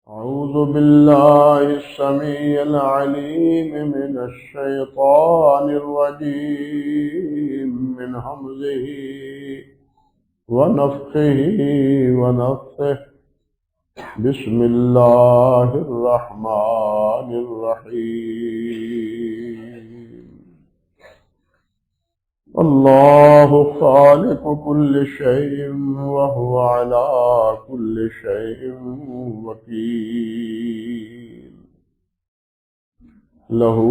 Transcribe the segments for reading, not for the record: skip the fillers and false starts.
أعوذ بالله السميع العليم من الشيطان الرجيم من همزه ونفخه ونفثه. بسم الله الرحمن الرحيم. الله خالق كل شيء وهو على كل شيء وكيل. له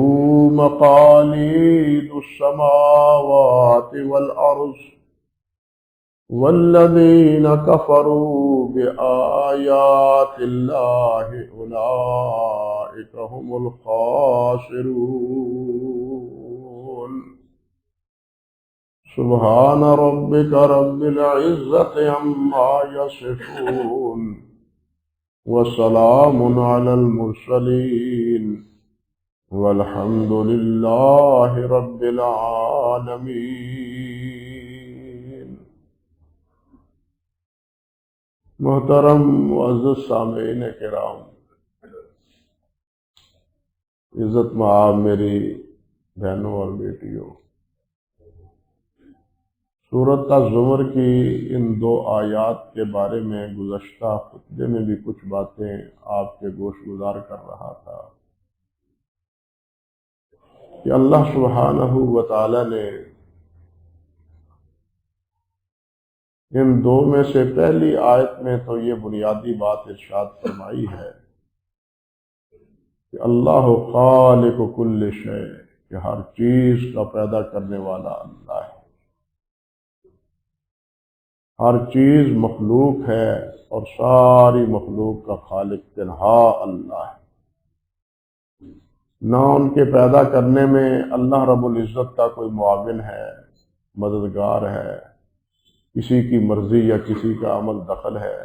مقاليد السماوات والأرض والذين كفروا بآيات الله أولئك هم الخاسرون. سبحان ربك رب العزة عما يصفون وسلام على المرسلين والحمد لله رب العالمين. محترم معزز سامعین کرام، عزت مآب میری بہنوں اور بیٹیوں، سورۃ الزمر کی ان 2 آیات کے بارے میں گزشتہ خطبے میں بھی کچھ باتیں آپ کے گوش گزار کر رہا تھا کہ اللہ سبحانہ و تعالی نے ان 2 میں سے پہلی آیت میں تو یہ بنیادی بات ارشاد فرمائی ہے کہ اللہ خالق کل شیء، کہ ہر چیز کا پیدا کرنے والا اللہ ہے، ہر چیز مخلوق ہے اور ساری مخلوق کا خالق تنہا اللہ ہے۔ نہ ان کے پیدا کرنے میں اللہ رب العزت کا کوئی معاون ہے، مددگار ہے، کسی کی مرضی یا کسی کا عمل دخل ہے۔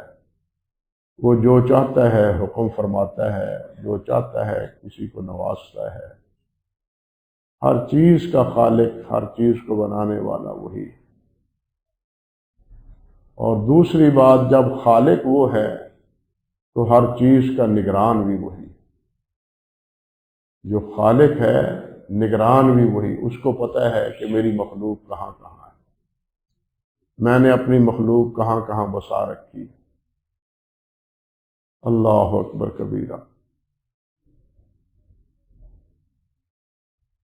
وہ جو چاہتا ہے حکم فرماتا ہے، جو چاہتا ہے کسی کو نوازتا ہے۔ ہر چیز کا خالق، ہر چیز کو بنانے والا وہی۔ اور دوسری بات، جب خالق وہ ہے تو ہر چیز کا نگران بھی وہی۔ جو خالق ہے نگران بھی وہی، اس کو پتہ ہے کہ میری مخلوق کہاں کہاں ہے، میں نے اپنی مخلوق کہاں کہاں بسا رکھی۔ اللہ اکبر کبیرہ۔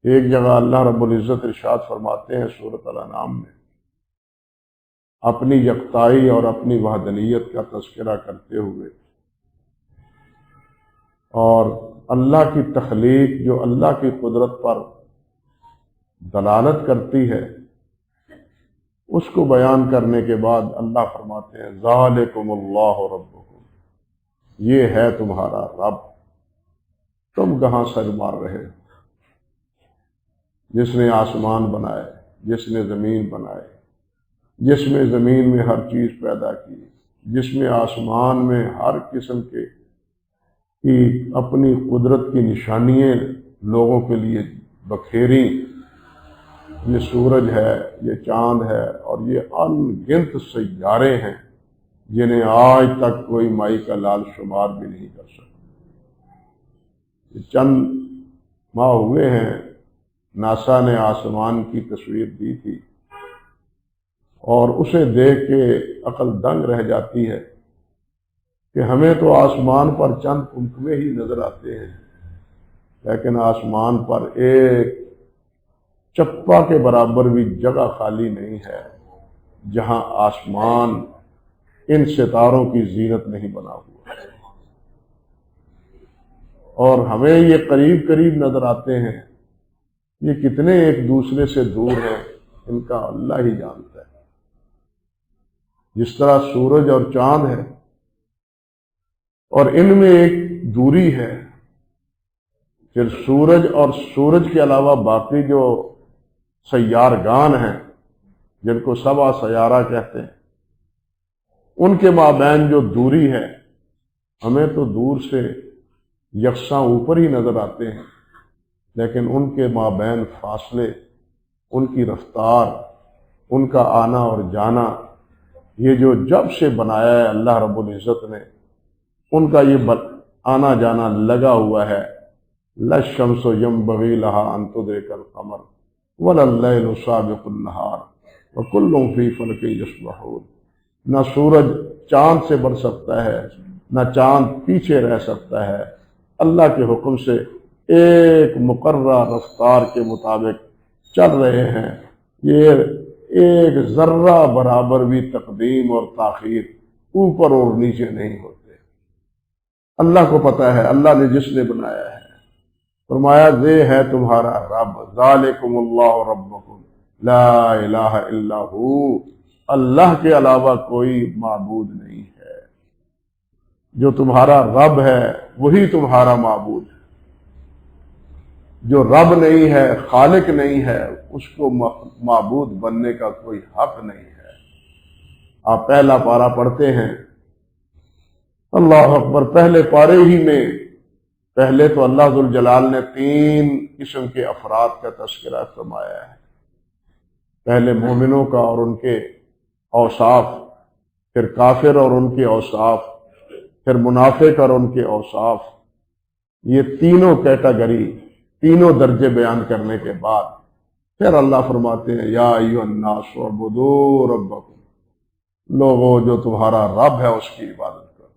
ایک جگہ اللہ رب العزت ارشاد فرماتے ہیں سورۃ الانعام میں، اپنی یکتائی اور اپنی وحدانیت کا تذکرہ کرتے ہوئے، اور اللہ کی تخلیق جو اللہ کی قدرت پر دلالت کرتی ہے اس کو بیان کرنے کے بعد اللہ فرماتے ہیں ذالکم اللہ ربکم، یہ ہے تمہارا رب، تم کہاں سر مار رہے ہو؟ جس نے آسمان بنائے، جس نے زمین بنائے، جس میں زمین میں ہر چیز پیدا کی، جس میں آسمان میں ہر قسم کی اپنی قدرت کی نشانیاں لوگوں کے لیے بکھیری، یہ سورج ہے، یہ چاند ہے، اور یہ ان گنت سیارے ہیں جنہیں آج تک کوئی مائی کا لال شمار بھی نہیں کر سکتا۔ یہ چند ماہ ہوئے ہیں ناسا نے آسمان کی تصویر دی تھی، اور اسے دیکھ کے عقل دنگ رہ جاتی ہے کہ ہمیں تو آسمان پر چند قمقمے ہی نظر آتے ہیں، لیکن آسمان پر ایک چپا کے برابر بھی جگہ خالی نہیں ہے جہاں آسمان ان ستاروں کی زینت نہیں بنا ہوا، اور ہمیں یہ قریب قریب نظر آتے ہیں، یہ کتنے ایک دوسرے سے دور ہیں ان کا اللہ ہی جانتا ہے۔ جس طرح سورج اور چاند ہے اور ان میں ایک دوری ہے، پھر سورج اور سورج کے علاوہ باقی جو سیارگان ہیں جن کو 7 سیارہ کہتے ہیں، ان کے مابین جو دوری ہے، ہمیں تو دور سے یکساں اوپر ہی نظر آتے ہیں، لیکن ان کے مابین فاصلے، ان کی رفتار، ان کا آنا اور جانا، یہ جو جب سے بنایا ہے اللہ رب العزت نے، ان کا یہ آنا جانا لگا ہوا ہے. للشمس ينبغي لها ان تدرك القمر ولا الليل سابق النهار وكل في فلك يسبحون. نہ سورج چاند سے بڑھ سکتا ہے، نہ چاند پیچھے رہ سکتا ہے. اللہ کے حکم سے ایک مقررہ رفتار کے مطابق چل رہے ہیں. یہ ایک ذرہ برابر بھی تقدیم اور تاخیر، اوپر اور نیچے نہیں ہوتے. اللہ کو پتہ ہے، اللہ نے جس نے بنایا ہے. فرمایا یہ ہے تمہارا رب، ذالکم اللہ ربکم لا الہ الا ہو، اللہ کے علاوہ کوئی معبود نہیں ہے. جو تمہارا رب ہے وہی تمہارا معبود ہے. جو رب نہیں ہے، خالق نہیں ہے، اس کو معبود بننے کا کوئی حق نہیں ہے. آپ پہلا پارہ پڑھتے ہیں، اللہ اکبر. پہلے پارے ہی میں پہلے تو اللہ ذوالجلال نے 3 قسم کے افراد کا تذکرہ فرمایا ہے. پہلے مومنوں کا اور ان کے اوصاف، پھر کافر اور ان کے اوصاف، پھر منافق اور ان کے اوصاف. یہ تینوں کیٹیگری، تینوں درجے بیان کرنے کے بعد پھر اللہ فرماتے ہیں یا ایھا الناس اعبدوا ربکم، لوگوں جو تمہارا رب ہے اس کی عبادت کرو،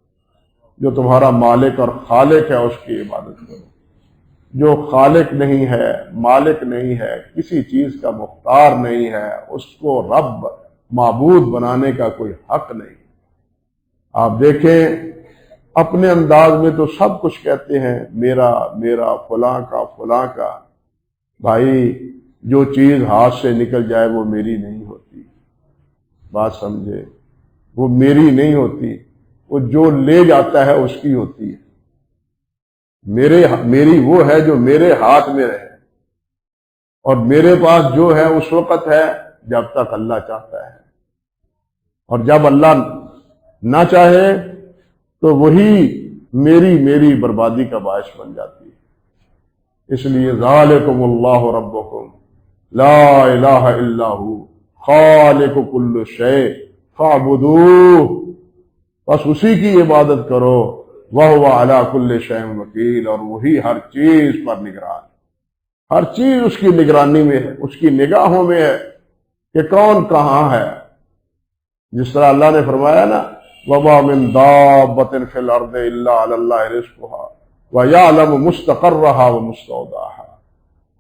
جو تمہارا مالک اور خالق ہے اس کی عبادت کرو. جو خالق نہیں ہے، مالک نہیں ہے، کسی چیز کا مختار نہیں ہے، اس کو رب معبود بنانے کا کوئی حق نہیں. آپ دیکھیں اپنے انداز میں تو سب کچھ کہتے ہیں، میرا میرا، فلاں کا. بھائی جو چیز ہاتھ سے نکل جائے وہ میری نہیں ہوتی. بات سمجھے، وہ میری نہیں ہوتی، وہ جو لے جاتا ہے اس کی ہوتی ہے. میری وہ ہے جو میرے ہاتھ میں رہے، اور میرے پاس جو ہے اس وقت ہے جب تک اللہ چاہتا ہے، اور جب اللہ نہ چاہے تو وہی میری بربادی کا باعث بن جاتی ہے. اس لیے ذالکم اللہ ربکم لا الہ الا ہو خالق کل شیء فاعبدوہ، بس اسی کی عبادت کرو. وَهُوَ عَلَى كُلِّ شَيْءٍ وَكِيلٌ، اور وہی ہر چیز پر نگران. ہر چیز اس کی نگرانی میں ہے، اس کی نگاہوں میں ہے کہ کون کہاں ہے. جس طرح اللہ نے فرمایا نا وَمَا مِن دَابَّةٍ فِي الْأَرْضِ إِلَّا عَلَى اللَّهِ رِزْقُهَا وَيَعْلَمُ مُسْتَقَرَّهَا وَمُسْتَوْدَعَهَا.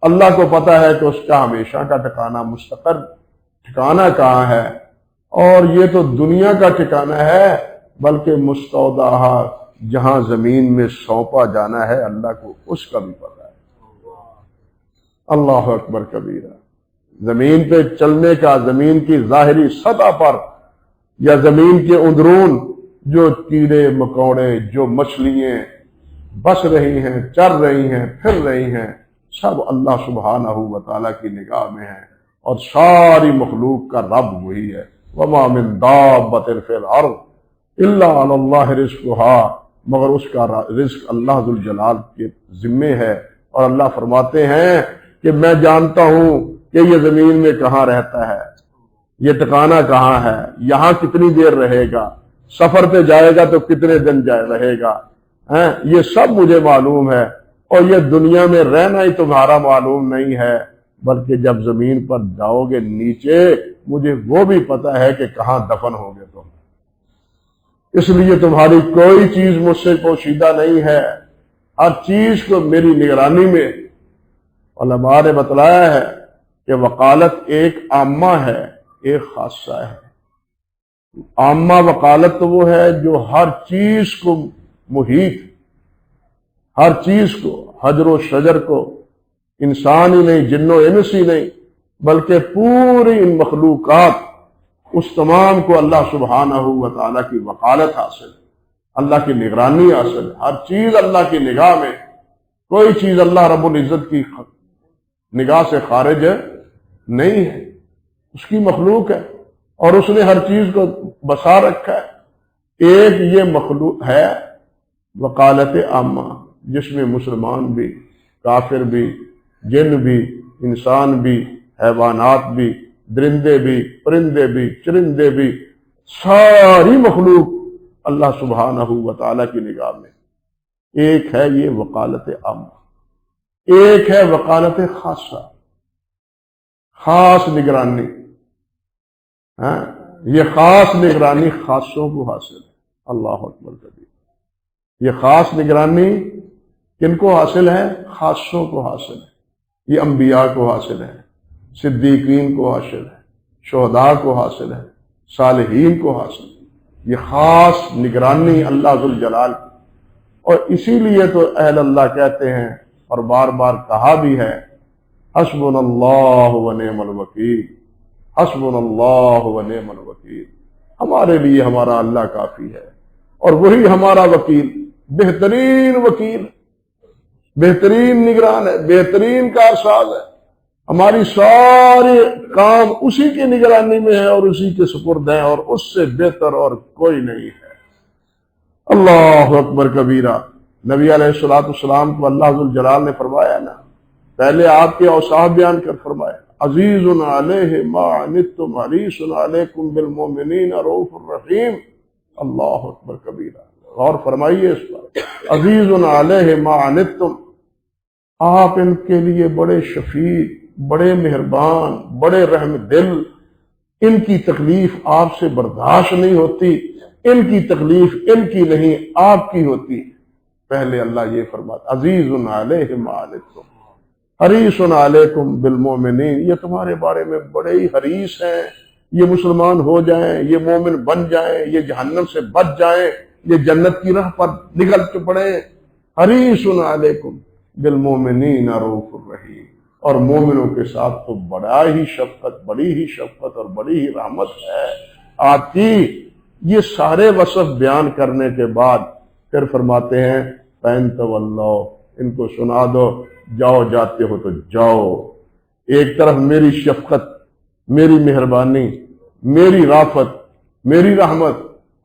اللہ کو پتہ ہے کہ اس کا ہمیشہ کا ٹھکانہ، مستقر ٹھکانہ کہاں ہے. اور یہ تو دنیا کا ٹھکانہ ہے، بلکہ مستودعہ جہاں زمین میں سونپا جانا ہے اللہ کو اس کا بھی پتہ ہے. اللہ اکبر کبیرہ. زمین پہ چلنے کا، زمین کی ظاہری سطح پر یا زمین کے اندرون جو کیڑے مکوڑے، جو مچھلیاں بس رہی ہیں، چر رہی ہیں، پھر رہی ہیں، سب اللہ سبحانہ و تعالیٰ کی نگاہ میں ہیں. اور ساری مخلوق کا رب وہی ہے. وَمَا مِن دَابَّةٍ فِي الْأَرْضِ إِلَّا عَلَى اللَّهِ رِزْقُهَا، مگر اس کا رزق اللہ ذوالجلال کے ذمے ہے. اور اللہ فرماتے ہیں کہ میں جانتا ہوں کہ یہ زمین میں کہاں رہتا ہے، یہ ٹھکانہ کہاں ہے، یہاں کتنی دیر رہے گا، سفر پہ جائے گا تو کتنے دن رہے گا. یہ سب مجھے معلوم ہے. اور یہ دنیا میں رہنا ہی تمہارا معلوم نہیں ہے، بلکہ جب زمین پر جاؤ گے نیچے مجھے وہ بھی پتہ ہے کہ کہاں دفن ہوگے تم. اس لیے تمہاری کوئی چیز مجھ سے پوشیدہ نہیں ہے، ہر چیز کو میری نگرانی میں. علماء نے بتلایا ہے کہ وکالت ایک عامہ ہے، ایک خاصہ ہے. عامہ وکالت تو وہ ہے جو ہر چیز کو محیط، ہر چیز کو، حجر و شجر کو، انسان ہی نہیں، جن و انس ہی نہیں، بلکہ پوری ان مخلوقات، اس تمام کو اللہ سبحانہ و تعالیٰ کی وکالت حاصل، اللہ کی نگرانی حاصل. ہر چیز اللہ کی نگاہ میں، کوئی چیز اللہ رب العزت کی نگاہ سے خارج نہیں ہے، اس کی مخلوق ہے اور اس نے ہر چیز کو بسا رکھا ہے. ایک یہ مخلوق ہے وکالت عامہ، جس میں مسلمان بھی، کافر بھی، جن بھی، انسان بھی، حیوانات بھی، درندے بھی، پرندے بھی، چرندے بھی، ساری مخلوق اللہ سبحانہ و تعالیٰ کی نگاہ میں. ایک ہے یہ وکالت عامہ، ایک ہے وکالت خاصہ، خاص نگرانی. ہاں یہ خاص نگرانی خاصوں کو حاصل ہے. اللہ اکبر کبیر. یہ خاص نگرانی کن کو حاصل ہے؟ خاصوں کو حاصل ہے. یہ انبیاء کو حاصل ہے، صدیقین کو حاصل ہے، شہداء کو حاصل ہے، صالحین کو حاصل ہے. یہ خاص نگرانی اللہ ذوالجلال کی. اور اسی لیے تو اہل اللہ کہتے ہیں اور بار بار کہا بھی ہے، حسبنا اللہ و نعم الوکیل، حسبنا اللہ و نعم الوکیل. ہمارے لیے ہمارا اللہ کافی ہے اور وہی ہمارا وکیل، بہترین وکیل، بہترین نگران ہے، بہترین کارساز ہے. ہماری سارے کام اسی کی نگرانی میں ہے اور اسی کے سپرد ہیں اور اس سے بہتر اور کوئی نہیں ہے. اللہ اکبر کبیرہ. نبی علیہ الصلوۃ والسلام کو اللہ ذوالجلال نے فرمایا نا، پہلے آپ کے اوصاف بیان کر فرمایا، عزیز علیہ ما عنتم حریص علیکم بالمؤمنین رؤوف الرحیم. اللہ اکبر کبیرہ. غور فرمائیے اس پر. عزیز علیہ ما عنتم، آپ ان کے لیے بڑے شفیق، بڑے مہربان، بڑے رحم دل. ان کی تکلیف آپ سے برداشت نہیں ہوتی، ان کی تکلیف ان کی نہیں آپ کی ہوتی. پہلے اللہ یہ فرماتا عزیز علیہ ما عنتم حریص علیکم بالمؤمنین. یہ تمہارے بارے میں بڑے ہی حریص ہیں، یہ مسلمان ہو جائیں، یہ مومن بن جائیں، یہ جہنم سے بچ جائیں، یہ جنت کی راہ پر نکل پڑے. حریص علیکم بالمؤمنین رؤوف الرحیم. اور مومنوں کے ساتھ تو بڑا ہی شفقت، بڑی ہی شفقت اور بڑی ہی رحمت ہے آپ کی. یہ سارے وصف بیان کرنے کے بعد پھر فرماتے ہیں فَإِن تَوَلَّوْا، ان کو سنا دو، جاؤ جاتے ہو تو جاؤ. ایک طرف میری شفقت، میری مہربانی، میری رافت، میری رحمت،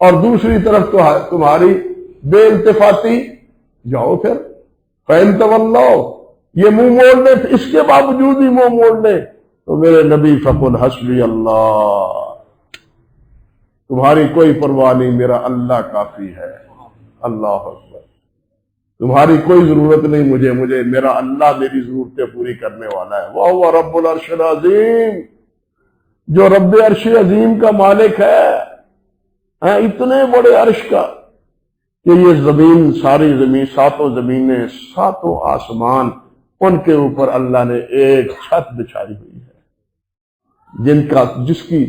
اور دوسری طرف تو تمہاری بے التفاتی. جاؤ پھر. فَإِن تَوَلَّوْا، یہ منہ موڑ لے، اس کے باوجود ہی منہ موڑ لے تو میرے نبی فقل حسبی اللہ، تمہاری کوئی پرواہ نہیں، میرا اللہ کافی ہے. اللہ اکبر. تمہاری کوئی ضرورت نہیں مجھے میرا اللہ میری ضرورتیں پوری کرنے والا ہے. وَهُوَ رب العرش العظیم، جو رب عرش عظیم کا مالک ہے، اتنے بڑے عرش کا کہ یہ زمین، ساری زمین، ساتوں زمینیں، ساتوں آسمان، ان کے اوپر اللہ نے ایک چھت بچھائی ہوئی ہے، جس کی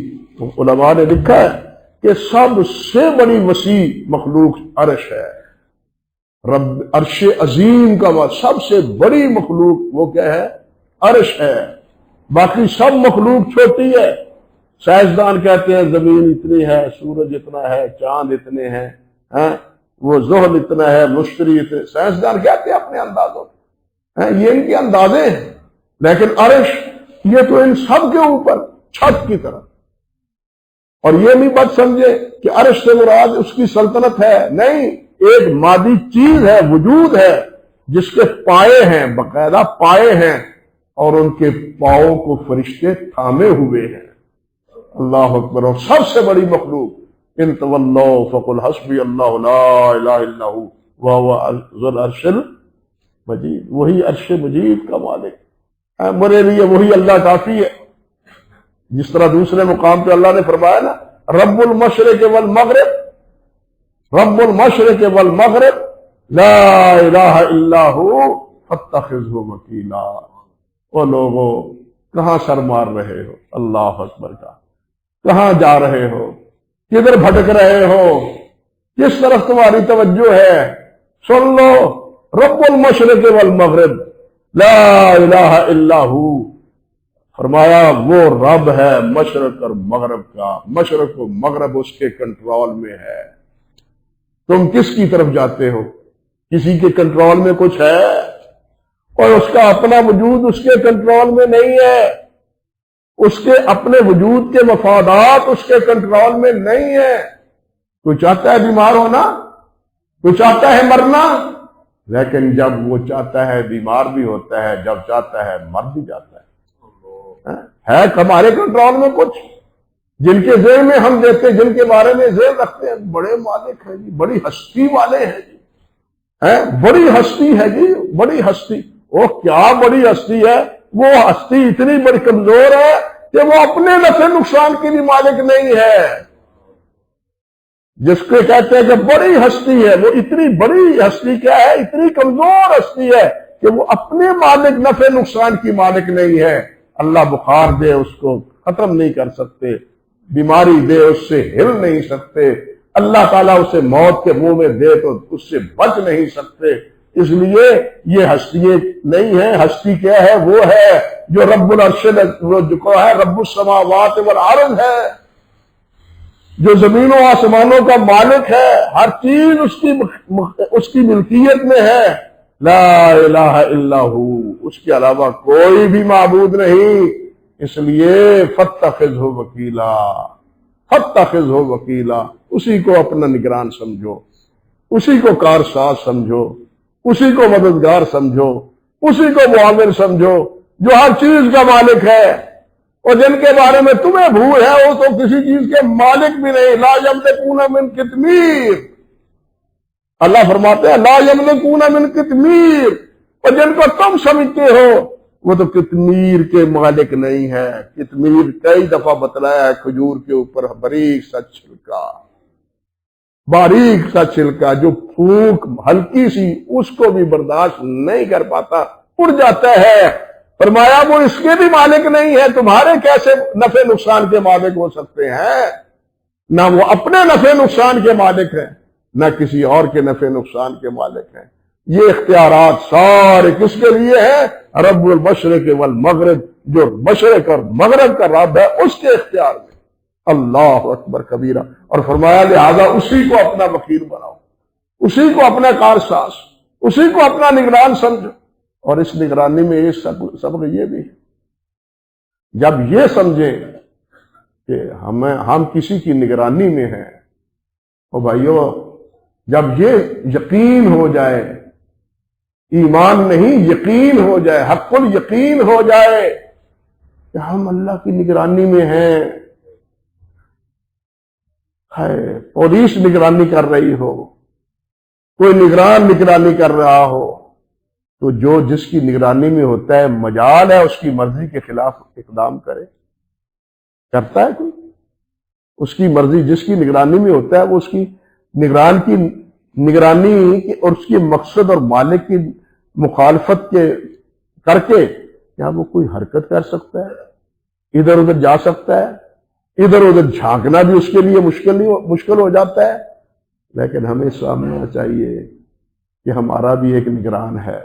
علماء نے لکھا ہے کہ سب سے بڑی وسیع مخلوق عرش ہے. رب عرش عظیم کا سب سے بڑی مخلوق وہ کیا ہے؟ عرش ہے. باقی سب مخلوق چھوٹی ہے. سائنسدان کہتے ہیں زمین اتنی ہے، سورج اتنا ہے، چاند اتنے ہیں، وہ زحل اتنا ہے، مشتری اتنے. سائنسدان کہتے ہیں اپنے اندازوں، یہ ان کے اندازے ہیں. لیکن عرش یہ تو ان سب کے اوپر چھت کی طرح. اور یہ نہیں بات سمجھے کہ عرش سے مراد اس کی سلطنت ہے، نہیں، ایک مادی چیز ہے، وجود ہے جس کے پائے ہیں، باقاعدہ پائے ہیں، اور ان کے پاؤں کو فرشتے تھامے ہوئے ہیں. اللہ اکبر. اور سب سے بڑی مخلوق ان تولوا فقل حسبی اللہ لا الہ الا هو وهو ذو العرش المجید. وہی عرش مجید کا مالک ہے، میرے لیے وہی اللہ کافی ہے. جس طرح دوسرے مقام پہ اللہ نے فرمایا نا، رب المشرق والمغرب، رب المشرق والمغرب لا الہ الا هو فاتخذہ وکیلا. وہ لوگوں کہاں سر مار رہے ہو؟ اللہ اکبر کا. کہاں جا رہے ہو؟ کدھر بھٹک رہے ہو؟ کس طرف تمہاری توجہ ہے؟ سن لو، رب المشرق والمغرب لا الہ الا ہو. فرمایا وہ رب ہے مشرق اور مغرب کا، مشرق و مغرب اس کے کنٹرول میں ہے. تم کس کی طرف جاتے ہو؟ کسی کے کنٹرول میں کچھ ہے؟ اور اس کا اپنا وجود اس کے کنٹرول میں نہیں ہے. اس کے اپنے وجود کے مفادات اس کے کنٹرول میں نہیں ہے. کوئی چاہتا ہے بیمار ہونا، کوئی چاہتا ہے مرنا، لیکن جب وہ چاہتا ہے بیمار بھی ہوتا ہے، جب چاہتا ہے مر بھی جاتا ہے. ہے ہمارے کنٹرول میں کچھ؟ جن کے ذہن میں ہم دیتے، جن کے بارے میں ذہن رکھتے ہیں، بڑے مالک ہیں جی، بڑی ہستی والے ہیں جی، بڑی ہستی ہے جی، بڑی ہستی. وہ کیا بڑی ہستی ہے؟ وہ ہستی اتنی بڑی کمزور ہے کہ وہ اپنے نفع نقصان کی بھی مالک نہیں ہے. جس کو کہتے ہیں کہ بڑی ہستی ہے، وہ اتنی بڑی ہستی کیا ہے؟ اتنی کمزور ہستی ہے کہ وہ اپنے مالک نفع نقصان کی مالک نہیں ہے. اللہ بخار دے اس کو ختم نہیں کر سکتے، بیماری دے اس سے ہل نہیں سکتے، اللہ تعالیٰ اسے موت کے منہ میں دے تو اس سے بچ نہیں سکتے. اس لیے یہ ہستی نہیں ہے. ہستی کیا ہے؟ وہ ہے جو رب العرش، جو ہے رب السماوات والارض ہے، جو زمین و آسمانوں کا مالک ہے. ہر چیز اس کی ملکیت میں ہے. لا الہ الا ہو، اس کے علاوہ کوئی بھی معبود نہیں. اس لیے فاتخذہ وکیلا، فاتخذہ وکیلا، اسی کو اپنا نگران سمجھو، اسی کو کارساز سمجھو، اسی کو مددگار سمجھو، اسی کو معاون سمجھو جو ہر چیز کا مالک ہے. اور جن کے بارے میں تمہیں بھول ہے وہ تو کسی چیز کے مالک بھی نہیں. لا یملکون من قطمیر، اللہ فرماتے ہیں لا یملکون من قطمیر. اور جن کو تم سمجھتے ہو وہ تو قطمیر کے مالک نہیں ہے. قطمیر کئی دفعہ بتلایا ہے، کھجور کے اوپر باریک سا چھلکا، باریک سا چھلکا جو پھونک ہلکی سی اس کو بھی برداشت نہیں کر پاتا، اڑ جاتا ہے. فرمایا وہ اس کے بھی مالک نہیں ہے. تمہارے کیسے نفع نقصان کے مالک ہو سکتے ہیں؟ نہ وہ اپنے نفع نقصان کے مالک ہیں، نہ کسی اور کے نفع نقصان کے مالک ہیں. یہ اختیارات سارے کس کے لیے ہیں؟ رب المشرق والمغرب، جو مشرق اور مغرب کا رب ہے اس کے اختیار میں. اللہ اکبر کبیرہ. اور فرمایا لہذا اسی کو اپنا وکیل بناؤ، اسی کو اپنا کارساز، اسی کو اپنا نگران سمجھو. اور اس نگرانی میں یہ سبق یہ بھی ہے، جب یہ سمجھیں کہ ہم کسی کی نگرانی میں ہیں، اور بھائیو جب یہ یقین ہو جائے، ایمان نہیں یقین ہو جائے، حق الیقین ہو جائے کہ ہم اللہ کی نگرانی میں ہیں. پولیس نگرانی کر رہی ہو، کوئی نگران نگرانی کر رہا ہو، تو جو جس کی نگرانی میں ہوتا ہے مجال ہے اس کی مرضی کے خلاف اقدام کرے. کرتا ہے کوئی؟ اس کی مرضی جس کی نگرانی میں ہوتا ہے وہ اس کی نگرانی اور اس کے مقصد اور مالک کی مخالفت کے کر کے کیا وہ کوئی حرکت کر سکتا ہے؟ ادھر ادھر جا سکتا ہے؟ ادھر ادھر جھانکنا بھی اس کے لیے مشکل ہو جاتا ہے. لیکن ہمیں سامنا چاہیے کہ ہمارا بھی ایک نگران ہے،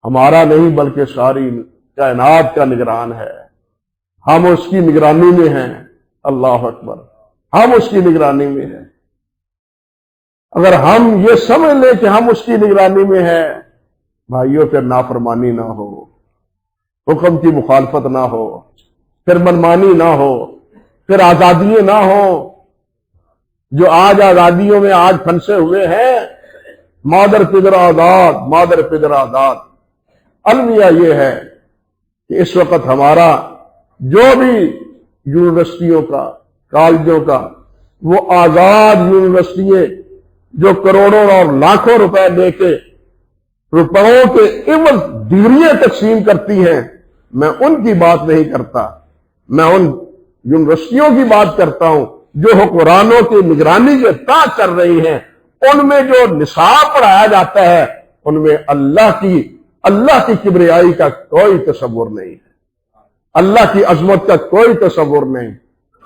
ہمارا نہیں بلکہ ساری کائنات کا نگران ہے. ہم اس کی نگرانی میں ہیں. اللہ اکبر، ہم اس کی نگرانی میں ہیں. اگر ہم یہ سمجھ لیں کہ ہم اس کی نگرانی میں ہیں، بھائیوں پھر نافرمانی نہ ہو، حکم کی مخالفت نہ ہو، پھر منمانی نہ ہو، پھر آزادیاں نہ ہو. جو آج آزادیوں میں آج پھنسے ہوئے ہیں، مادر پدر آزاد، مادر پدر آزاد. المیہ یہ ہے کہ اس وقت ہمارا جو بھی یونیورسٹیوں کا، کالجوں کا، وہ آزاد یونیورسٹیاں جو کروڑوں اور لاکھوں روپے لے کے روپوں کے عوض ڈگریاں تقسیم کرتی ہیں، میں ان کی بات نہیں کرتا. میں ان یونیورسٹیوں کی بات کرتا ہوں جو حکمرانوں کی نگرانی کے تحت چل رہی ہیں. ان میں جو نصاب پڑھایا جاتا ہے ان میں اللہ کی کبریائی کا کوئی تصور نہیں ہے، اللہ کی عظمت کا کوئی تصور نہیں،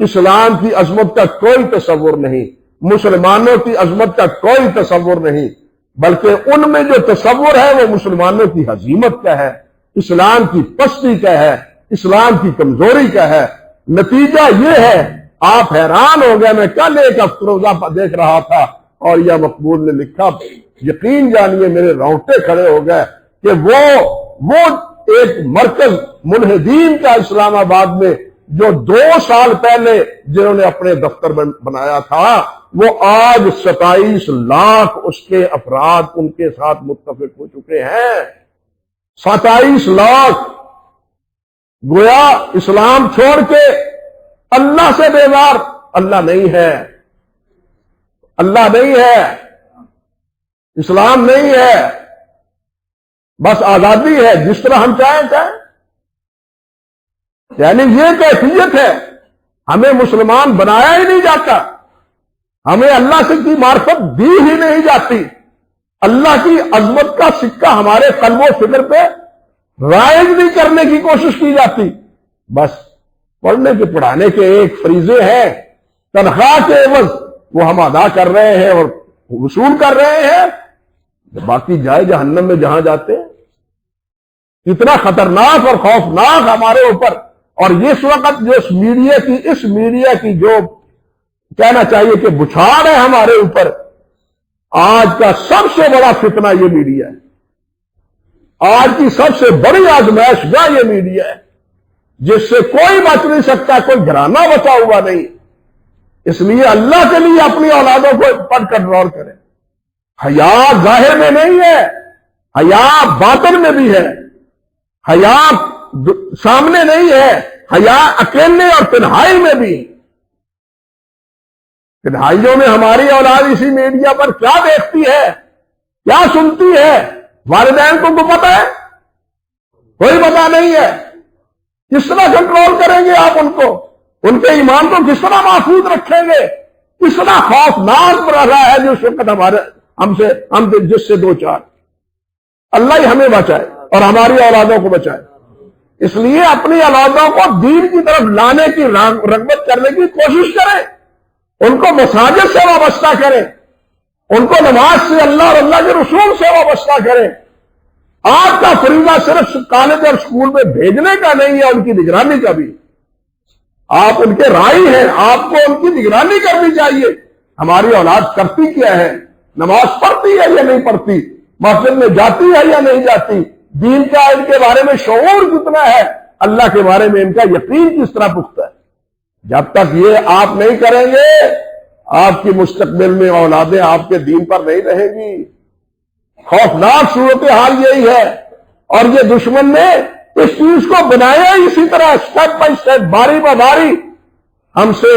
اسلام کی عظمت کا کوئی تصور نہیں، مسلمانوں کی عظمت کا کوئی تصور نہیں. بلکہ ان میں جو تصور ہے وہ مسلمانوں کی ہزیمت کا ہے، اسلام کی پستی کا ہے، اسلام کی کمزوری کا ہے. نتیجہ یہ ہے، آپ حیران ہو گئے. میں کل ایک افروزہ دیکھ رہا تھا اور یہ مقبول نے لکھا، یقین جانیے میرے رونگٹے کھڑے ہو گئے کہ وہ ایک مرکز ملحدین کا اسلام آباد میں جو 2 سال پہلے جنہوں نے اپنے دفتر بنایا تھا، وہ آج 27 لاکھ اس کے افراد ان کے ساتھ متفق ہو چکے ہیں. 27 لاکھ گویا اسلام چھوڑ کے اللہ سے بیزار. اللہ نہیں ہے، اللہ نہیں ہے. اسلام نہیں ہے، بس آزادی ہے، جس طرح ہم چاہیں چاہیں. یعنی یہ کیفیت ہے. ہمیں مسلمان بنایا ہی نہیں جاتا، ہمیں اللہ سے کی معرفت دی ہی نہیں جاتی، اللہ کی عظمت کا سکہ ہمارے قلب و فکر پہ رائج نہیں کرنے کی کوشش کی جاتی. بس پڑھنے کے پڑھانے کے ایک فریضے ہیں، تنخواہ کے عوض وہ ہم ادا کر رہے ہیں اور وصول کر رہے ہیں. باقی جائے جہنم میں جہاں جاتے ہیں. اتنا خطرناک اور خوفناک ہمارے اوپر. اور اس وقت جو اس میڈیا کی جو کہنا چاہیے کہ بچھاڑ ہے ہمارے اوپر، آج کا سب سے بڑا فتنہ یہ میڈیا ہے. آج کی سب سے بڑی آزمائش گاہ یہ میڈیا ہے، جس سے کوئی بچ نہیں سکتا، کوئی گھرانہ بچا ہوا نہیں. اس لیے اللہ کے لیے اپنی اولادوں کو پر کنٹرول کریں. حیا ظاہر میں نہیں ہے، حیا باطن میں بھی ہے. حیا سامنے نہیں ہے، حیا اکیلے اور تنہائی میں بھی. تنہائیوں میں ہماری اولاد اسی میڈیا پر کیا دیکھتی ہے، کیا سنتی ہے، والدین کو پتہ ہے؟ کوئی پتہ نہیں ہے. کس طرح کنٹرول کریں گے آپ ان کو؟ ان کے ایمان کو کس طرح محفوظ رکھیں گے؟ کس طرح خوفناک رہا ہے جو اس وقت ہم جس سے دو چار. اللہ ہی ہمیں بچائے اور ہماری اولادوں کو بچائے. اس لیے اپنی اولادوں کو دین کی طرف لانے کی رغبت کرنے کی کوشش کریں. ان کو مساجد سے وابستہ کریں، ان کو نماز سے، اللہ اور اللہ کے رسول سے وابستہ کریں. آپ کا فریضہ صرف کالج اور اسکول میں بھیجنے کا نہیں ہے، ان کی نگرانی کا بھی. آپ ان کے رائی ہیں، آپ کو ان کی نگرانی کرنی چاہیے. ہماری اولاد کرتی کیا ہے، نماز پڑھتی ہے یا نہیں پڑھتی، مسجد میں جاتی ہے یا نہیں جاتی، دین کا ان کے بارے میں شعور کتنا ہے، اللہ کے بارے میں ان کا یقین کس طرح پختہ ہے. جب تک یہ آپ نہیں کریں گے، آپ کی مستقبل میں اولادیں آپ کے دین پر نہیں رہیں گی. خوفناک صورتحال یہی ہے. اور یہ دشمن نے اس چیز کو بنایا اسی طرح، اسٹیپ بائی اسٹیپ، باری با باری ہم سے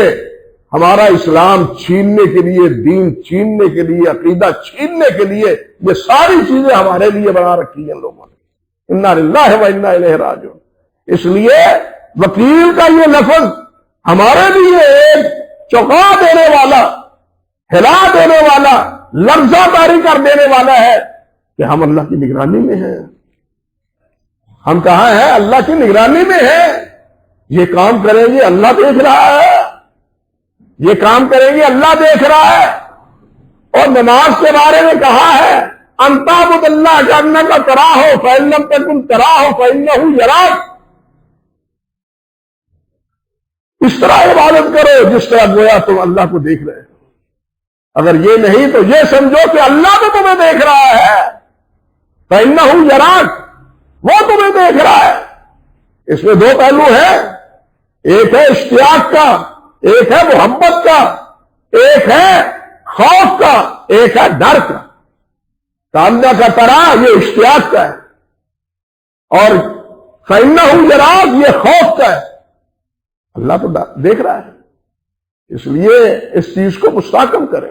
ہمارا اسلام چھیننے کے لیے، دین چھیننے کے لیے، عقیدہ چھیننے کے لیے یہ ساری چیزیں ہمارے لیے بنا رکھی ہیں لوگوں نے. انا للہ و انا الیہ راجعون. اس لیے وکیل کا یہ لفظ ہمارے لیے ایک چونکا دینے والا، ہلا دینے والا، لرزہ طاری کر دینے والا ہے کہ ہم اللہ کی نگرانی میں ہیں. ہم کہاں ہیں؟ اللہ کی نگرانی میں ہیں. یہ کام کریں گے اللہ دیکھ رہا ہے، یہ کام کریں گے اللہ دیکھ رہا ہے. اور نماز کے بارے میں کہا ہے انتعبد اللہ کأنک تراہ فإن لم تکن تراہ فإنہ یراک. اس طرح عبادت کرو جس طرح گویا تم اللہ کو دیکھ رہے ہو. اگر یہ نہیں تو یہ سمجھو کہ اللہ تو تمہیں دیکھ رہا ہے. فإنہ یراک، وہ تمہیں دیکھ رہا ہے. اس میں دو پہلو ہیں، ایک ہے اشتیاق کا، ایک ہے محبت کا، ایک ہے خوف کا، ایک ہے ڈر کا. کامنا کا طرح یہ اشتیاق کا ہے، اور فإنہ یراک یہ خوف کا ہے. اللہ تو دیکھ رہا ہے. اس لیے اس چیز کو مستحکم کریں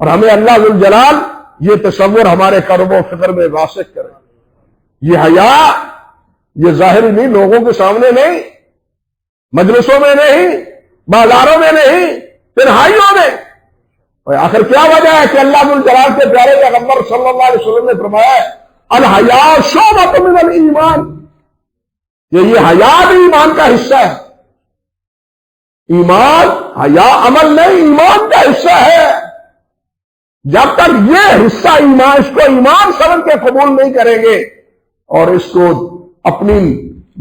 اور ہمیں اللہ ذو الجلال یہ تصور ہمارے قلب و فکر میں راسخ کرے. یہ حیا یہ ظاہری نہیں، لوگوں کے سامنے نہیں، مجلسوں میں نہیں، بازاروں میں نہیں، تنہائیوں میں. اور آخر کیا وجہ ہے کہ اللہ ذو الجلال کے پیارے پیغمبر صلی اللہ علیہ وسلم نے فرمایا ہے الحیا شعبۃ من الایمان، کہ یہ حیا بھی ایمان کا حصہ ہے. ایمان، حیا عمل نہیں، ایمان کا حصہ ہے. جب تک یہ حصہ ایمان، اس کو ایمان سمجھ کے قبول نہیں کریں گے اور اس کو اپنی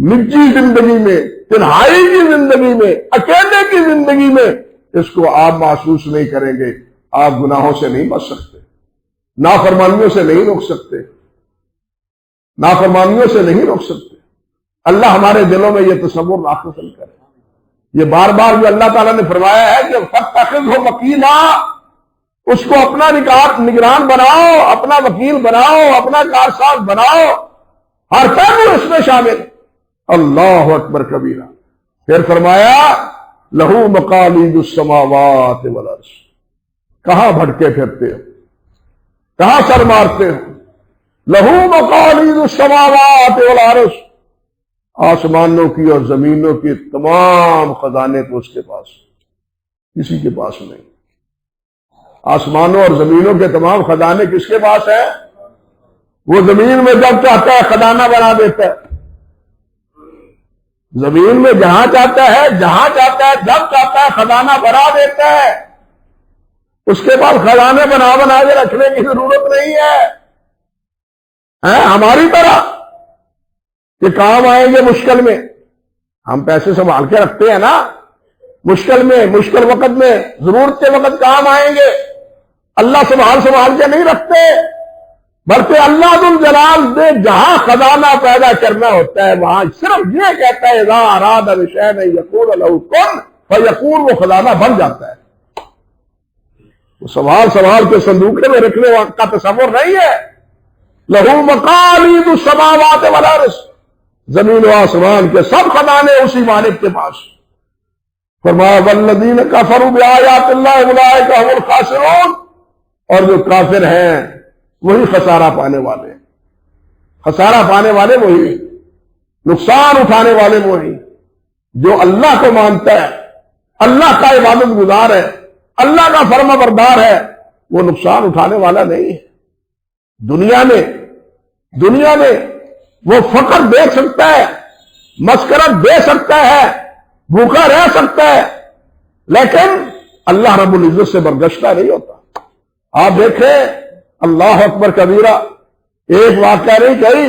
نجی زندگی میں، تنہائی کی زندگی میں، اکیلے کی زندگی میں اس کو آپ محسوس نہیں کریں گے، آپ گناہوں سے نہیں بچ سکتے، نافرمانیوں سے نہیں روک سکتے، نافرمانیوں سے نہیں روک سکتے. اللہ ہمارے دلوں میں یہ تصور ناقص کرے. یہ بار بار جو اللہ تعالیٰ نے فرمایا ہے کہ فاتخذہ وکیلا، اس کو اپنا نگران بناؤ، اپنا وکیل بناؤ، اپنا کارساز بناؤ. ہر پہلو اس میں شامل. اللہ اکبر کبیرہ. پھر فرمایا لہو مقالید السماوات والارض. کہاں بھٹکے پھرتے ہو؟ کہاں سر مارتے ہو؟ لہو مقالید السماوات والارض، آسمانوں کی اور زمینوں کی تمام خزانے تو اس کے پاس، کسی کے پاس نہیں۔ آسمانوں اور زمینوں کے تمام خزانے کس کے پاس ہیں؟ وہ زمین میں جب چاہتا ہے خزانہ بنا دیتا ہے، زمین میں جہاں چاہتا ہے جب چاہتا ہے خزانہ بنا دیتا ہے۔ اس کے بعد خزانے بنا کے رکھنے کی ضرورت نہیں ہے، ہماری طرح کہ کام آئیں گے مشکل میں۔ ہم پیسے سنبھال کے رکھتے ہیں نا، مشکل وقت میں، ضرورت کے وقت کام آئیں گے۔ اللہ سنبھال کے نہیں رکھتے، بلکہ اللہ ذو الجلال نے جہاں خزانہ پیدا کرنا ہوتا ہے وہاں صرف یہ کہتا ہے اذا اراد بشیء ان یقول له کن فیکون، وہ خزانہ بن جاتا ہے۔ وہ سنبھال کے صندوق میں رکھنے کا تصور نہیں ہے۔ لہو مقالید السماوات والارض، زمین و آسمان کے سب خزانے اسی مالک کے پاس۔ فرمایا والذین کفروا بآیات اللہ اولئک هم الخاسرون، اور جو کافر ہیں وہی خسارہ پانے والے، خسارہ پانے والے وہی، نقصان اٹھانے والے وہی۔ جو اللہ کو مانتا ہے، اللہ کا عبادت گزار ہے، اللہ کا فرما بردار ہے، وہ نقصان اٹھانے والا نہیں ہے۔ دنیا میں وہ فقر دیکھ سکتا ہے، مسکرت دے سکتا ہے، بھوکا رہ سکتا ہے، لیکن اللہ رب العزت سے برگشتہ نہیں ہوتا۔ آپ دیکھیں اللہ اکبر کبیرہ، ایک واقعہ نہیں کہی،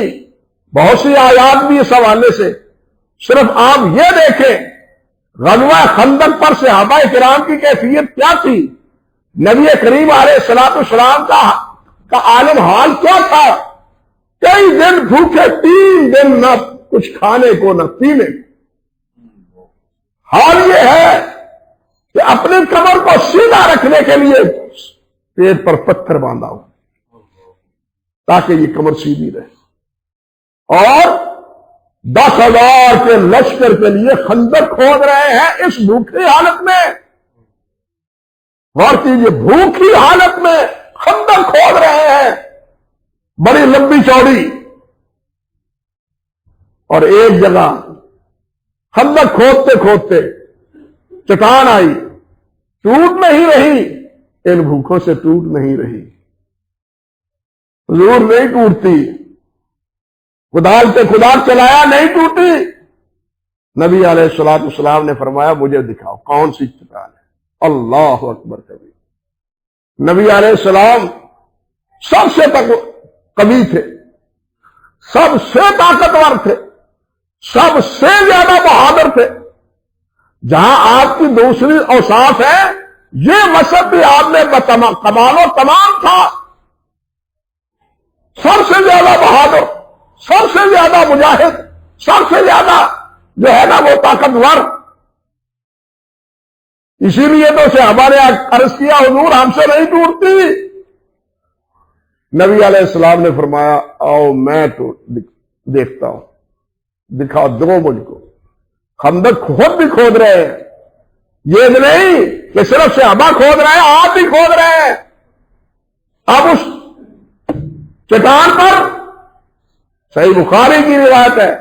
بہت سی آیات بھی اس حوالے سے۔ صرف آپ یہ دیکھیں غزوہ خندق پر صحابہ کرام کی کیفیت کیا تھی، نبی کریم علیہ الصلوۃ والسلام کا عالم حال کیا تھا۔ کئی دن بھوکے، 3 دن نہ کچھ کھانے کو نہ پینے کو۔ حال یہ ہے کہ اپنی کمر کو سیدھا رکھنے کے لیے پیٹ پر پتھر باندھا ہو تاکہ یہ کمر سیدھی رہے، اور 10,000 کے لشکر کے لیے خندق کھود رہے ہیں اس بھوکھی حالت میں۔ غور کیجیے، بھوکھی حالت میں خندق کھود رہے ہیں، بڑی لمبی چوڑی، اور ایک جگہ خندق کھودتے چٹان آئی، ٹوٹ نہیں رہی، ان بھوکوں سے ٹوٹ نہیں رہی، حضور نہیں ٹوٹتی، خدار چلایا نہیں ٹوٹی۔ نبی علیہ الصلوۃ والسلام نے فرمایا مجھے دکھاؤ کون سی چٹان ہے۔ اللہ اکبر کبیر، نبی علیہ السلام سب سے قوی تھے، سب سے طاقتور تھے، سب سے زیادہ بہادر تھے۔ جہاں آپ کی دوسری اوصاف ہے، یہ وصف بھی آپ نے کمال و تمام تھا۔ سب سے زیادہ بہادر، سب سے زیادہ مجاہد، سب سے زیادہ جو ہے نا وہ طاقتور۔ اسی لیے تو صحابہ نے عرض کیا حضور ہم سے نہیں ٹوٹتی۔ نبی علیہ السلام نے فرمایا آؤ میں تو دیکھتا ہوں، دکھا دو مجھ کو۔ خندق خود بھی کھود رہے ہیں، یہ نہیں کہ صرف صحابہ کھود رہے ہیں، آپ بھی کھود رہے ہیں۔ اب اس چٹان پر صحیح بخاری کی روایت ہے،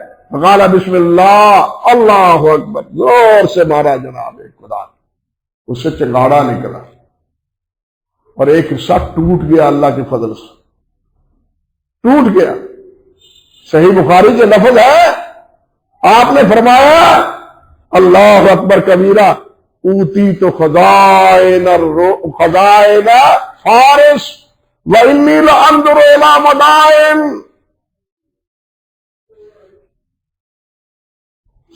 قال بسم اللہ، اللہ اکبر، زور سے مارا جناب خدا، اس سے چنگاڑا نکلا اور ایک حصہ ٹوٹ گیا، اللہ کے فضل سے ٹوٹ گیا۔ صحیح بخاری کے لفظ ہے، آپ نے فرمایا اللہ اکبر کبیرہ، اوتی تو خزائن فارس وَإِنِّي لَأَنظُرُ إِلَىٰ مَدَائِنِ۔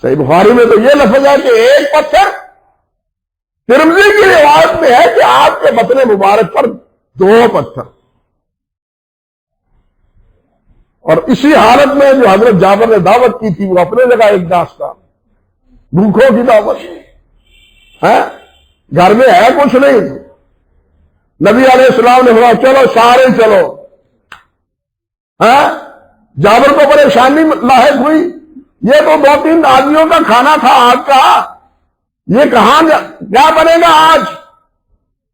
صحیح بخاری میں تو یہ لفظ ہے کہ ایک پتھر، ترمذی کی روایت میں ہے کہ آپ کے بطن مبارک پر 2 پتھر، اور اسی حالت میں جو حضرت جابر نے دعوت کی تھی وہ اپنے جگہ ایک داستان، بھوکوں کی دعوت ہے، گھر میں ہے کچھ نہیں۔ نبی علیہ السلام نے کہا چلو سارے چلو، جابر کو پریشانی لاحق ہوئی، یہ تو 2-3 آدمیوں کا کھانا تھا آج کا، یہ کہاں کیا بنے گا آج؟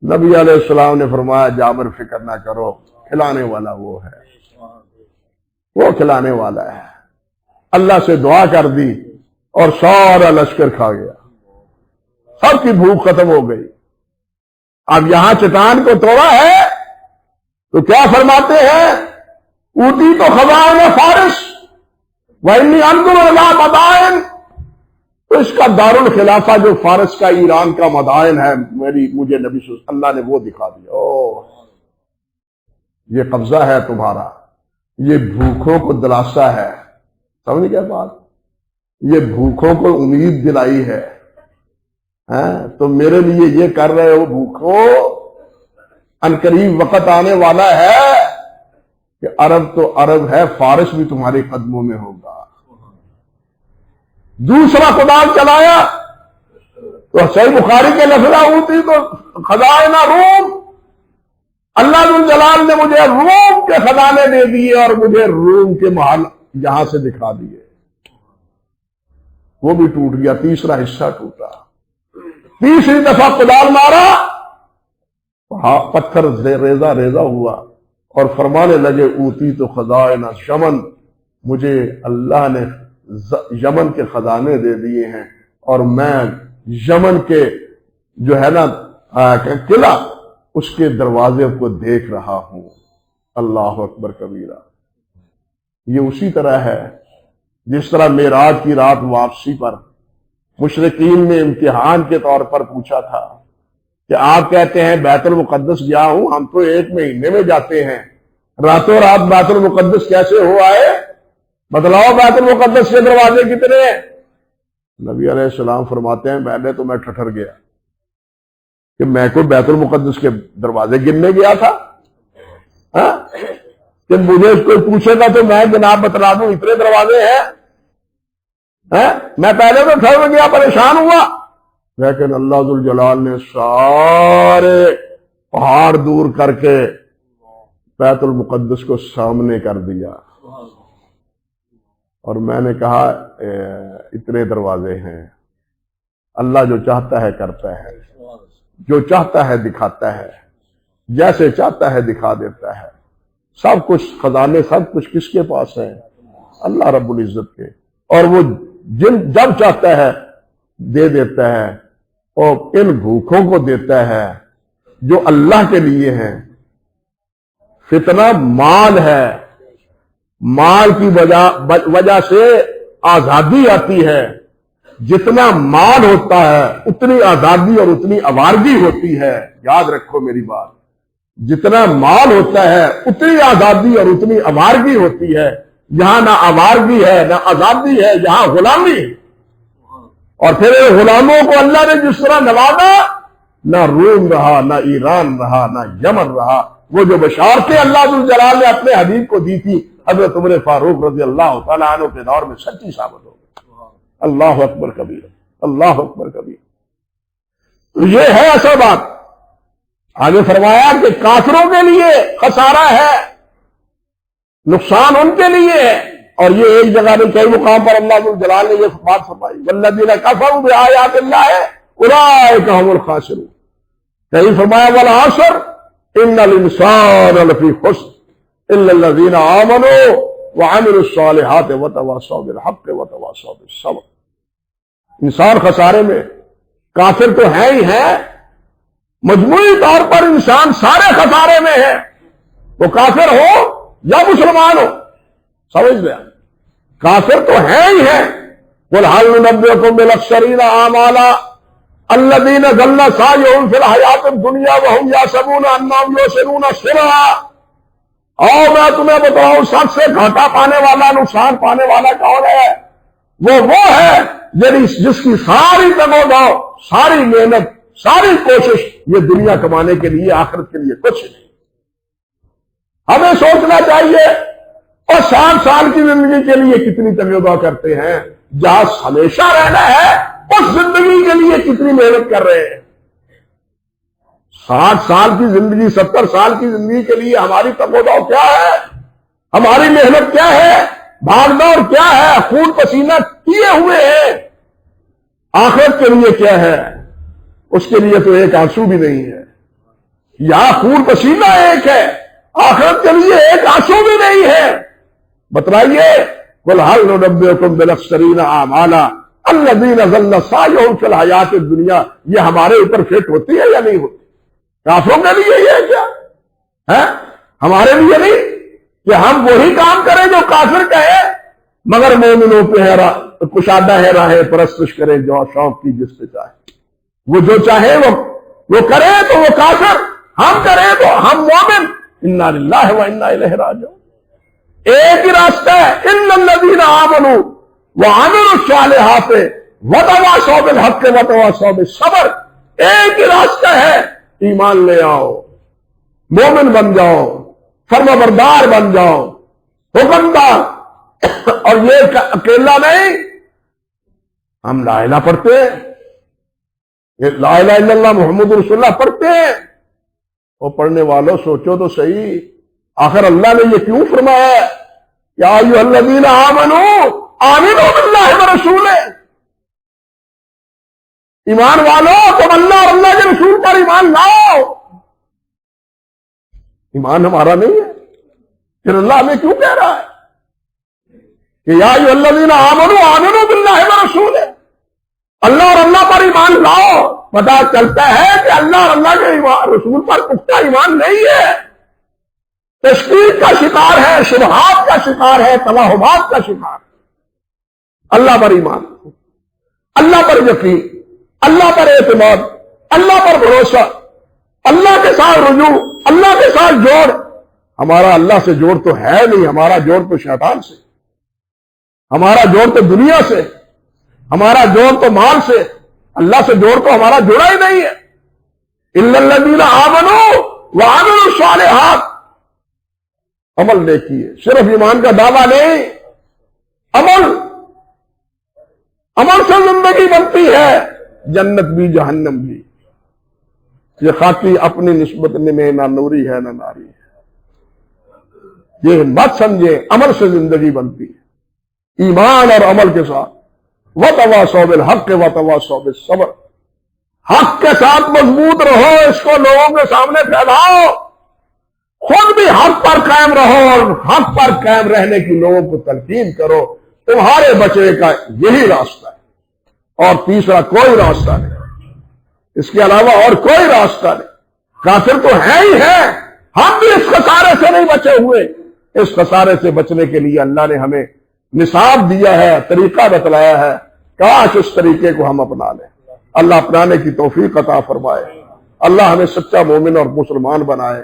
نبی علیہ السلام نے فرمایا جابر فکر نہ کرو، کھلانے والا وہ ہے، وہ کھلانے والا ہے۔ اللہ سے دعا کر دی اور سارا لشکر کھا گیا، سب کی بھوک ختم ہو گئی۔ اب یہاں چٹان کو توڑا ہے تو کیا فرماتے ہیں؟ اوتی تو خزائن فارس وانی انظر الی مدائن، تو اس کا دارالخلافہ جو فارس کا، ایران کا مدائن ہے، مجھے نبی صلی اللہ نے وہ دکھا دیا۔ او یہ قبضہ ہے تمہارا، یہ بھوکوں کو دلاسا ہے، سمجھ کیا بات؟ یہ بھوکوں کو امید دلائی ہے، تو میرے لیے یہ کر رہے ہو بھوکوں، عنقریب وقت آنے والا ہے کہ عرب تو عرب ہے، فارس بھی تمہارے قدموں میں ہوگا۔ دوسرا قدام چلایا تو صحیح بخاری کے لفظ ہوتی تو خزائن روم، اللہ ذو جلال نے مجھے روم کے خزانے دے دیے اور مجھے روم کے محل یہاں سے دکھا دیے، وہ بھی ٹوٹ گیا، تیسرا حصہ ٹوٹا۔ تیسری دفعہ کدال مارا، پتھر ریزہ ریزہ ہوا اور فرمانے لگے اوتی تو خزائن یمن، مجھے اللہ نے یمن کے خزانے دے دیے ہیں اور میں یمن کے جو ہے نا قلعہ، اس کے دروازے کو دیکھ رہا ہوں۔ اللہ اکبر کبیرہ۔ یہ اسی طرح ہے جس طرح معراج کی رات واپسی پر مشرکین نے امتحان کے طور پر پوچھا تھا کہ آپ کہتے ہیں بیت المقدس گیا ہوں، ہم تو 1 مہینے میں جاتے ہیں، راتوں رات بیت المقدس کیسے ہو آئے؟ بتلاؤ بیت المقدس کے دروازے کتنے ہیں؟ نبی علیہ السلام فرماتے ہیں پہلے تو میں ٹھٹر گیا کہ میں کوئی بیت المقدس کے دروازے گننے گیا تھا، کہ مجھے کوئی پوچھے گا تو میں جناب بتلا دوں اتنے دروازے ہیں؟ میں پہلے تو ٹھہر گیا، پریشان ہوا، لیکن اللہ ذو الجلال نے سارے پہاڑ دور کر کے بیت المقدس کو سامنے کر دیا، اور میں نے کہا اتنے دروازے ہیں۔ اللہ جو چاہتا ہے کرتا ہے، جو چاہتا ہے دکھاتا ہے، جیسے چاہتا ہے دکھا دیتا ہے۔ سب کچھ خزانے، سب کچھ کس کے پاس ہے؟ اللہ رب العزت کے، اور وہ جب چاہتا ہے دے دیتا ہے، اور ان بھوکوں کو دیتا ہے جو اللہ کے لیے ہیں۔ فتنہ مال ہے، مال کی وجہ سے آزادی آتی ہے، جتنا مال ہوتا ہے اتنی آزادی اور اتنی آوارگی ہوتی ہے۔ یاد رکھو میری بات، جتنا مال ہوتا ہے اتنی آزادی اور اتنی آوارگی ہوتی ہے۔ یہاں نہ آوارگی ہے نہ آزادی ہے، یہاں غلامی ہے۔ اور پھر غلاموں کو اللہ نے جس طرح نوازا، نہ روم رہا، نہ ایران رہا، نہ یمن رہا۔ وہ جو بشارتیں اللہ ذو الجلال نے اپنے حبیب کو دی تھی حضرت عمر فاروق رضی اللہ تعالیٰ عنہ کے دور میں سچی ثابت ہو گئی۔ اللہ اکبر کبیر، اللہ اکبر کبیر۔ تو یہ ہے اصل بات۔ آگے فرمایا کہ کافروں کے لیے خسارہ ہے، نقصان ان کے لیے ہے، اور یہ ایک جگہ میں کئی مقام پر اللہ ذو الجلال نے یہ بات فرمائی، والذین کفروا بآیات اللہ اولئک هم الخاسرون۔ کہیں فرمایا والعصر ان الانسان لفی خسر الا الذین آمنوا وعملوا الصالحات وتواصوا بالحق وتواصوا بالصبر۔ انسان خسارے میں، کافر تو ہے ہی ہے، مجموعی طور پر انسان سارے خسارے میں ہے، وہ کافر ہو یا مسلمان ہو، سمجھ لیا، کافر تو ہے ہی ہے۔ قل هل ننبئکم بالاخسرین اعمالا الذین ضل سعیهم فی الحیاۃ الدنیا وهم یحسبون انهم یحسنون صنعا۔ اور میں تمہیں بتاؤں سب سے گھاٹا پانے والا، نقصان پانے والا کون ہے؟ وہ ہے جس کی ساری تگوداؤ، ساری محنت، ساری کوشش یہ دنیا کمانے کے لیے، آخرت کے لیے کچھ نہیں۔ ہمیں سوچنا چاہیے، اور 60 سال کی زندگی کے لیے کتنی تگوداؤ کرتے ہیں، جہاں ہمیشہ رہنا ہے اس زندگی کے لیے کتنی محنت کر رہے ہیں۔ 60 سال کی زندگی، 70 سال کی زندگی کے لیے ہماری تگوداؤ کیا ہے، ہماری محنت کیا ہے، بھاگ دوڑ کیا ہے، خون پسینہ کیے ہوئے ہیں۔ آخرت کے لیے کیا ہے؟ اس کے لیے تو ایک آنسو بھی نہیں ہے۔ یہاں خون پسینہ ایک ہے، آخرت کے لیے ایک آنسو بھی نہیں ہے۔ بتلائیے قل هل ننبئکم بالاخسرین اعمالا الذین ضل سعیہم فی الحیات الدنیا، یہ ہمارے اوپر فٹ ہوتی ہے یا نہیں ہوتی؟ کافروں کے لیے یہ کیا ہے؟ ہمارے لیے نہیں کہ ہم وہی کام کریں جو کافر کہے، مگر مومنوں پہ کشادہ ہے راہ پرستش کرے جو شوق کی جس پہ چاہے، وہ جو چاہے وہ کرے تو وہ کافر، ہم کریں تو ہم مومن۔ انا للہ و انا الیہ راجعون۔ ایک ہی راستہ ہے، ان الذین آمنوا وعملوا الصالحات وتواصوا بالحق وتواصوا بالصبر۔ ایک ہی راستہ ہے، ایمان لے آؤ، مومن بن جاؤ، فرمانبردار بن جاؤ، حکمدار۔ اور یہ اکیلا نہیں، ہم لا الہ پڑھتے ہیں، یہ لا الہ الا اللہ محمد رسول اللہ پڑھتے ہیں۔ وہ پڑھنے والوں سوچو تو صحیح، آخر اللہ نے یہ کیوں فرمایا ہے یا ایھا الذین آمنوا آمنوا باللہ ورسولہ، ایمان والوں تم اللہ اور اللہ کے رسول پر ایمان لاؤ۔ ایمان ہمارا نہیں ہے، پھر اللہ ہمیں کیوں کہہ رہا ہے کہ یا ایھا الذین آمنوا آمنوا باللہ ورسولہ، اللہ اور اللہ پر ایمان لاؤ؟ پتہ چلتا ہے کہ اللہ اور اللہ کے رسول پر پختہ ایمان نہیں ہے، تشکیک کا شکار ہے، شبہات کا شکار ہے، توہمات کا شکار ہے۔ اللہ پر ایمان، اللہ پر یقین، اللہ پر اعتماد، اللہ پر بھروسہ، اللہ کے ساتھ رجوع، اللہ کے ساتھ جوڑ۔ ہمارا اللہ سے جوڑ تو ہے نہیں، ہمارا جوڑ تو شیطان سے، ہمارا جوڑ تو دنیا سے، ہمارا جوڑ تو مال سے، اللہ سے جوڑ تو ہمارا جڑا ہی نہیں ہے۔ الا الذین آمنوا وعملوا الصالحات، عمل نیکی ہے، صرف ایمان کا دعویٰ نہیں، عمل سے زندگی بنتی ہے، جنت بھی جہنم بھی۔ یہ خاکی اپنی نسبت میں نہ نوری ہے نہ ناری ہے، یہ مت سمجھے، عمل سے زندگی بنتی ہے، ایمان اور عمل کے ساتھ۔ وتواصوا بالحق وتواصوا بالصبر، حق کے ساتھ مضبوط رہو، اس کو لوگوں کے سامنے پھیلاؤ، خود بھی حق پر قائم رہو اور حق پر قائم رہنے کی لوگوں کو تلقین کرو۔ تمہارے بچنے کا یہی راستہ ہے، اور تیسرا کوئی راستہ نہیں، اس کے علاوہ اور کوئی راستہ نہیں۔ کافر تو ہے ہی ہے، ہم بھی اس خسارے سے نہیں بچے ہوئے۔ اس خسارے سے بچنے کے لیے اللہ نے ہمیں نصاب دیا ہے، طریقہ بتلایا ہے، کاش اس طریقے کو ہم اپنا لیں۔ اللہ اپنانے کی توفیق عطا فرمائے، اللہ ہمیں سچا مومن اور مسلمان بنائے،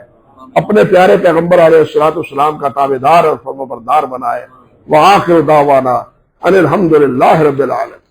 اپنے پیارے پیغمبر علیہ الصلوۃ والسلام کا تابعدار اور فرمانبردار بنائے۔ وآخر دعوانا ان الحمد للہ رب العالمین۔